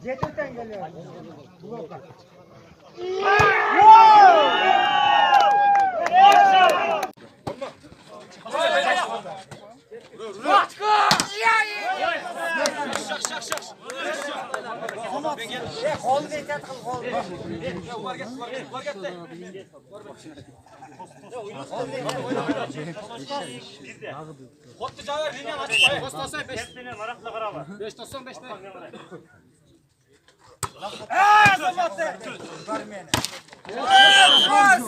Cetöten geliyor. Kol getir, kol. Hottu cevher dinleyen açık. Postasay 5. 5 tane varakla beraber. 5 tostan 5 ne? Zamanı. Vermeyene. Haydi.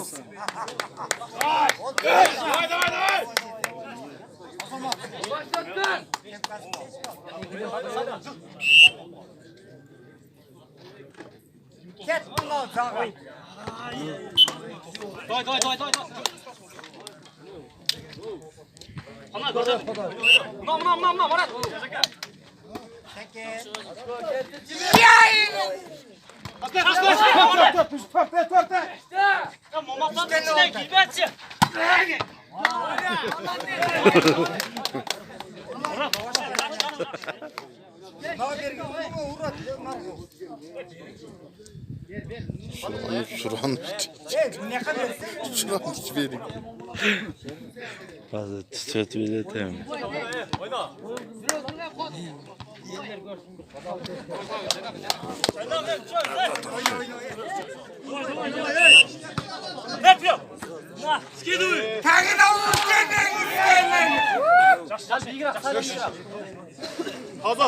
Ket bundan sağa. Doy. Ana gördüm. Nam Murat. Tekin. Torta. Ya Mamat'ın içine girmezsin. Şuranın Ne kadar? şuranın hiç vereyim. Bazı tütüt bile temiz. Ne yapıyor? Skidu. Tekin olmuş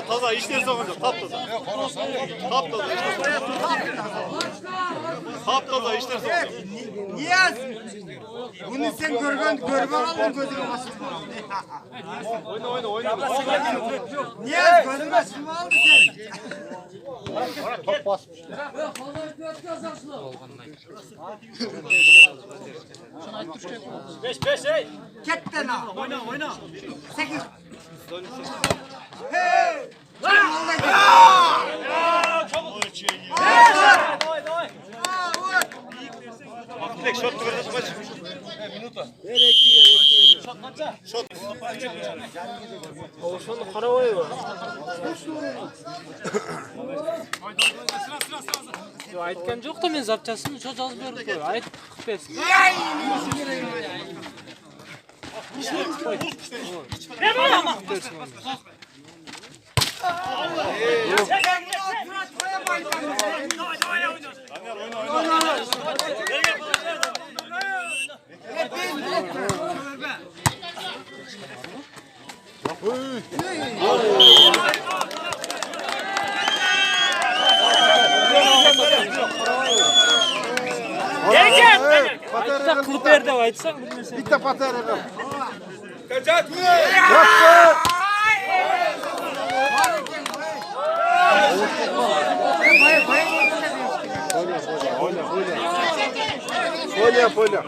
Taza işleri sokunca taptaza. Taptaza işleri sokunca. Niyaz. Bunu sen görben aldın gözüne basın. Oyna. Niyaz gözüne basın mı aldın sen? Top basmış. Beş hey. Ketten al. Oyna. 8. Hey! Tek şot tıkırdı kaç. Minuta. Şot. Oğuzhan'ın kara oyu var. Yo aytgan yo'q da men zapchasini shu yozib berib qo'y. Aytib bersin. Aytsa qilib ber deb aytsang bilmasang. Bitta patara ver. Kaçat. Folya.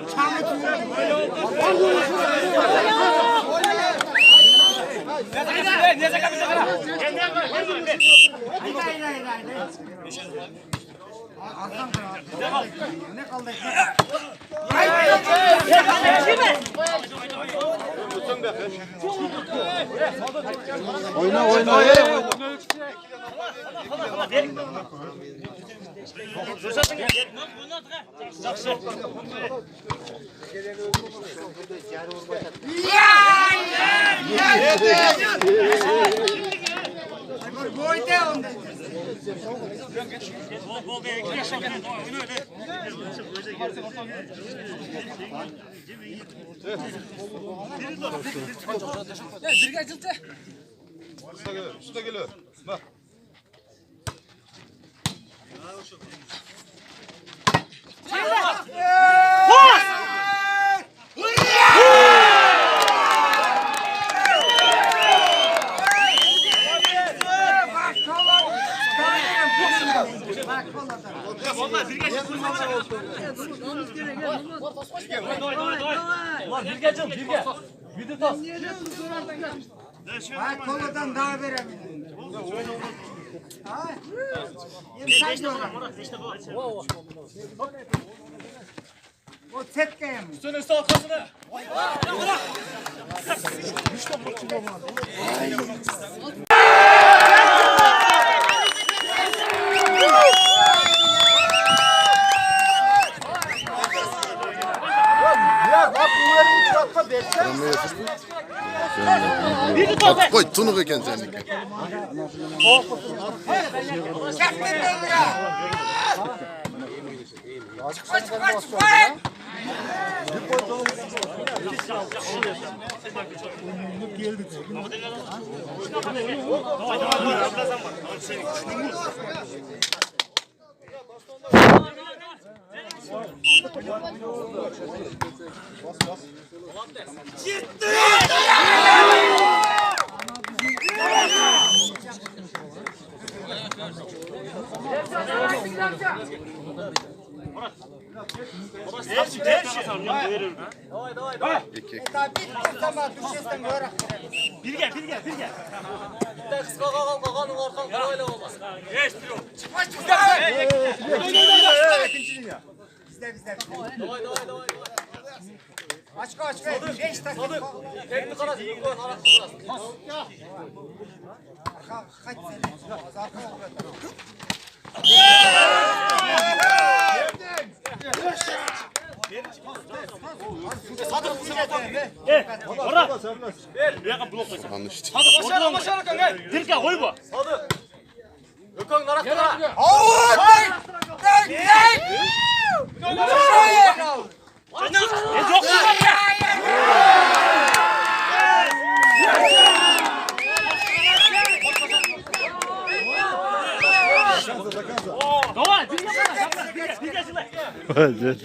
Ne kaldı? Oyna. Usta geliyor. Bak. Koladan daha veremiyorum. Ha? İnsan diyorlar. O setkeye mi? Üstüne arkasına. Koy tunuk eken seninki. Çıkma çıkma çıkma. Bir gel. Çıkma çıkma. Bizde. Aç koş. 5 dakika. Kaç sene? Yanlış. Başar kanka. Dirke koy bu. Hadi.